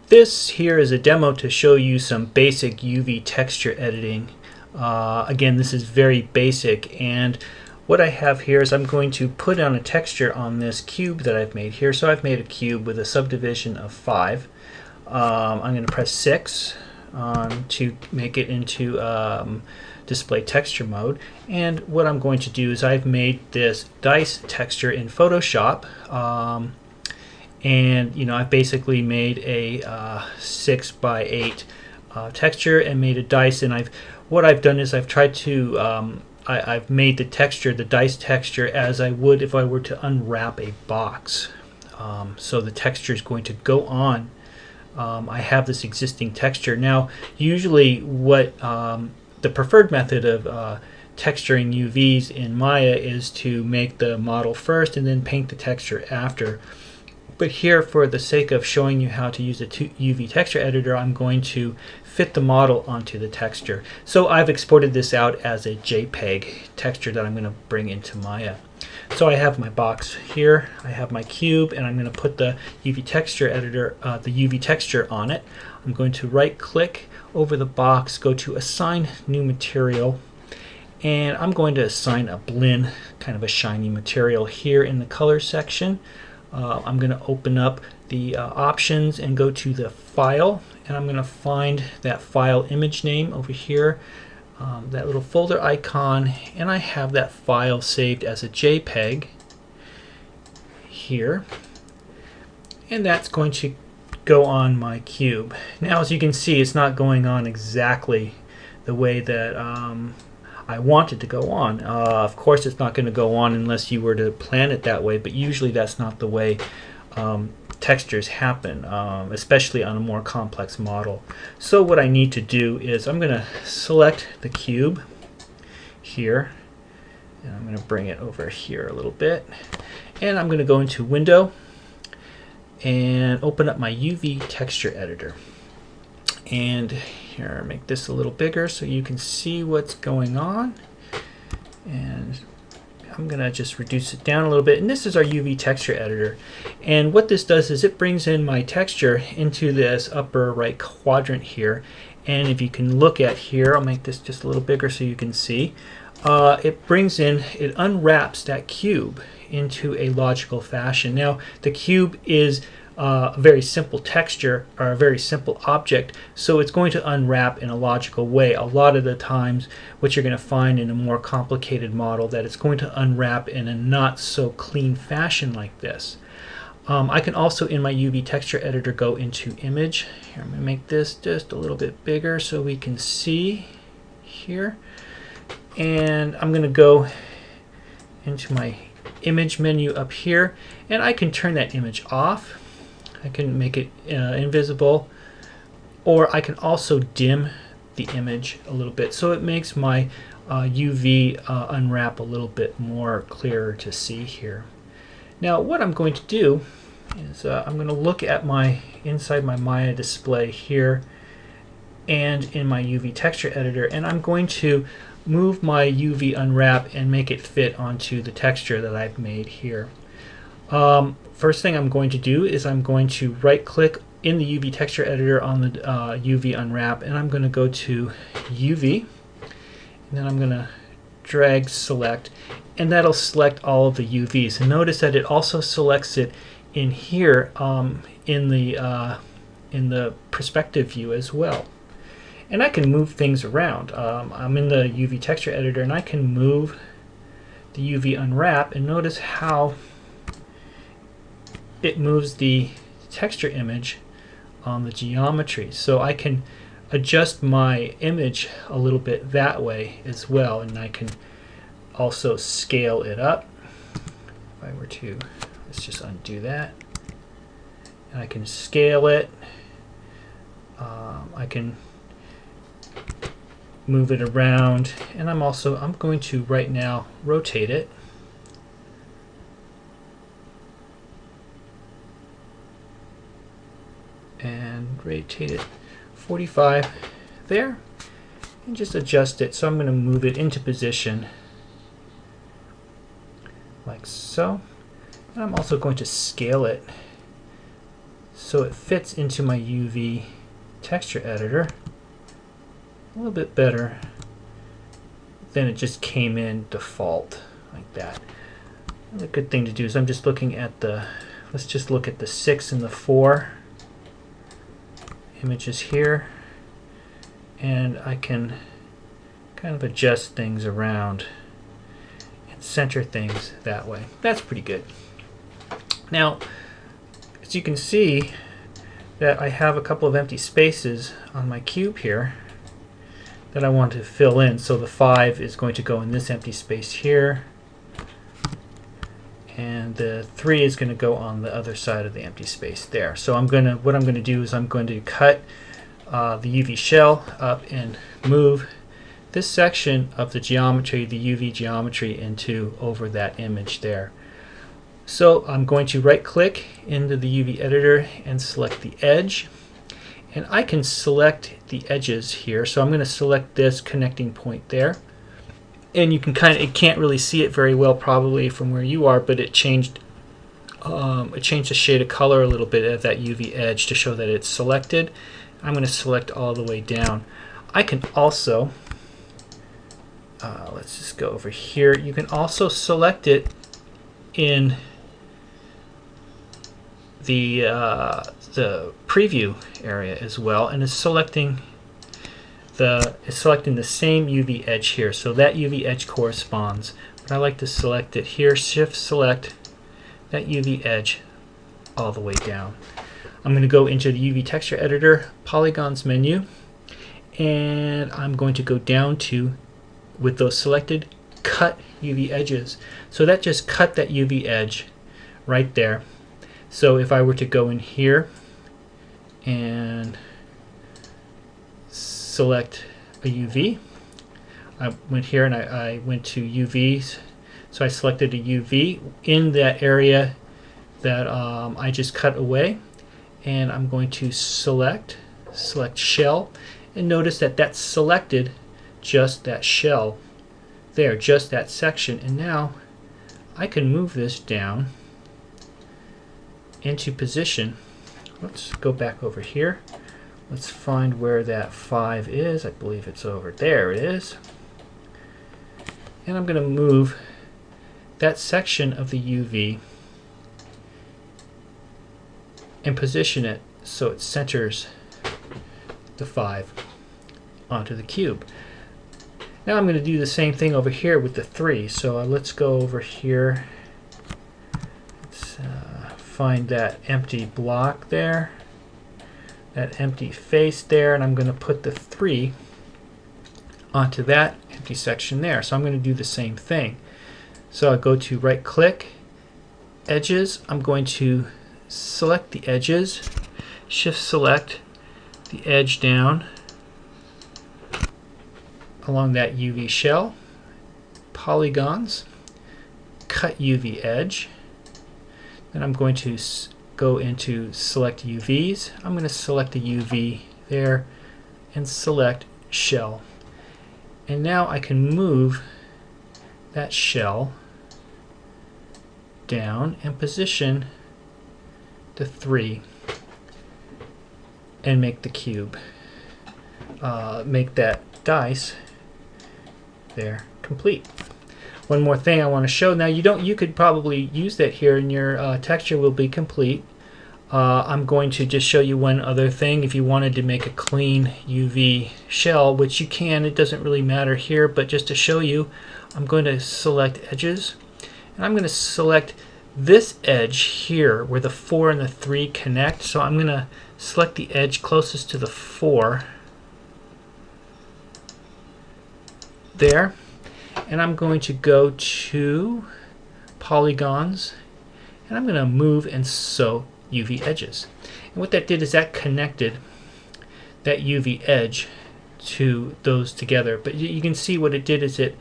This here is a demo to show you some basic UV texture editing. Again, this is very basic, and what I have here is I'm going to put on a texture on this cube that I've made here. So I've made a cube with a subdivision of 5. I'm going to press 6 to make it into display texture mode, and what I'm going to do is I've made this dice texture in Photoshop, and I've basically made a 6 by 8 texture and made a dice, and what I've done is I've tried to I've made the texture, the dice texture, as I would if I were to unwrap a box. So the texture is going to go on. I have this existing texture. Now, usually what the preferred method of texturing UVs in Maya is to make the model first and then paint the texture after. But here, for the sake of showing you how to use a UV texture editor, I'm going to fit the model onto the texture. So I've exported this out as a JPEG texture that I'm going to bring into Maya. So I have my box here, I have my cube, and I'm going to put the UV texture editor, the UV texture on it. I'm going to right click over the box, go to Assign New Material, and I'm going to assign a blend, kind of a shiny material here in the color section. I'm going to open up the options and go to the file, and I'm going to find that file image name over here, that little folder icon, and I have that file saved as a JPEG here, and that's going to go on my cube. Now, as you can see, it's not going on exactly the way that I want it to go on. Of course, it's not going to go on unless you were to plan it that way, but usually that's not the way textures happen, especially on a more complex model. So what I need to do is I'm going to select the cube here, and I'm going to bring it over here a little bit, and I'm going to go into Window and open up my UV texture editor. And here, make this a little bigger so you can see what's going on. And I'm going to just reduce it down a little bit. And this is our UV texture editor. And what this does is it brings in my texture into this upper right quadrant here. And if you can look at here, I'll make this just a little bigger so you can see. It unwraps that cube into a logical fashion. Now, the cube is a very simple texture, or a very simple object, so it's going to unwrap in a logical way. A lot of the times what you're going to find in a more complicated model, that it's going to unwrap in a not so clean fashion like this. I can also, in my UV texture editor, go into Image. Here, I'm going to make this just a little bit bigger so we can see here, and I'm going to go into my image menu up here, and I can turn that image off. I can make it invisible, or I can also dim the image a little bit so it makes my UV unwrap a little bit more clearer to see here. Now, what I'm going to do is I'm going to look at inside my Maya display here and in my UV texture editor, and I'm going to move my UV unwrap and make it fit onto the texture that I've made here. First thing I'm going to do is I'm going to right click in the UV texture editor on the UV unwrap, and I'm going to go to UV, and then I'm going to drag select, and that'll select all of the UVs. And notice that it also selects it in here in the perspective view as well. And I can move things around. I'm in the UV texture editor, and I can move the UV unwrap, and notice how it moves the texture image on the geometry. So I can adjust my image a little bit that way as well, and I can also scale it up. If I were to, let's just undo that, and I can scale it. I can move it around, and I'm going to right now rotate it. And rotate it 45 there, and just adjust it. So I'm going to move it into position like so. And I'm also going to scale it so it fits into my UV texture editor a little bit better than it just came in default like that. Another good thing to do is I'm just looking at the, let's just look at the 6 and the 4 images here, and I can kind of adjust things around and center things that way. That's pretty good. Now, as you can see that I have a couple of empty spaces on my cube here that I want to fill in. So the 5 is going to go in this empty space here, and the 3 is going to go on the other side of the empty space there. So what I'm going to do is I'm going to cut the UV shell up and move this section of the geometry, the UV geometry, into over that image there. So I'm going to right click into the UV editor and select the edge, and I can select the edges here. So I'm going to select this connecting point there, and you can it can't really see it very well probably from where you are, but it changed the shade of color a little bit of that UV edge to show that it's selected. I'm going to select all the way down. I can also let's just go over here. You can also select it in the preview area as well, and it's selecting the same UV edge here. So that UV edge corresponds. But I like to select it here. Shift select that UV edge all the way down. I'm going to go into the UV texture editor polygons menu, and I'm going to go down to, with those selected, cut UV edges. So that just cut that UV edge right there. So if I were to go in here and select a UV, I went here and I went to UVs, so I selected a UV in that area that I just cut away, and I'm going to select shell, and notice that that's selected just that shell there, just that section. And now I can move this down into position. Let's go back over here. Let's find where that 5 is. I believe it's over there. It is. And I'm going to move that section of the UV and position it so it centers the 5 onto the cube. Now I'm going to do the same thing over here with the 3. So let's go over here. Let's find that empty block there, that empty face there, and I'm going to put the 3 onto that empty section there. So I'm going to do the same thing. So I go to right click, edges. I'm going to select the edges, shift select the edge down along that UV shell, polygons, cut UV edge. Then I'm going to go into select UVs. I'm going to select the UV there and select shell. And now I can move that shell down and position the 3 and make the cube, make that dice there complete. One more thing I want to show. Now you could probably use that here and your texture will be complete. I'm going to just show you one other thing. If you wanted to make a clean UV shell, which you can, it doesn't really matter here, but just to show you, I'm going to select edges, and I'm going to select this edge here where the 4 and the 3 connect. So I'm going to select the edge closest to the 4 there, and I'm going to go to polygons, and I'm going to move and sew UV edges. And what that did is that connected that UV edge to those together. But you can see what it did is it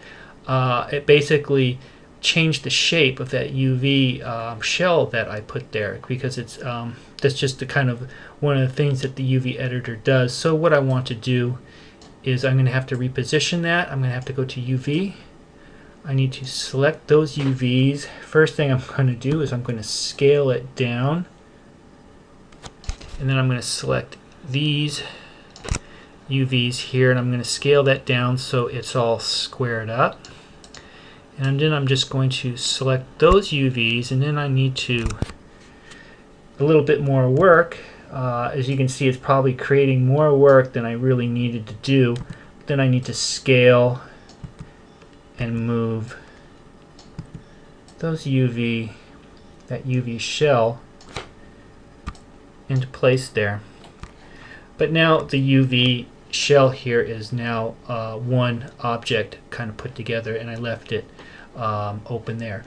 basically changed the shape of that UV shell that I put there, because it's that's just the kind of one of the things that the UV editor does. So what I want to do is I'm going to have to reposition that. I'm going to have to go to UV. I need to select those UVs. First thing I'm going to do is I'm going to scale it down and then I'm going to select these UVs here, and I'm going to scale that down so it's all squared up. And then I'm just going to select those UVs, and then I need to a little bit more work. As you can see, it's probably creating more work than I really needed to do. Then I need to scale and move those that UV shell into place there. But now the UV shell here is now one object kind of put together, and I left it open there.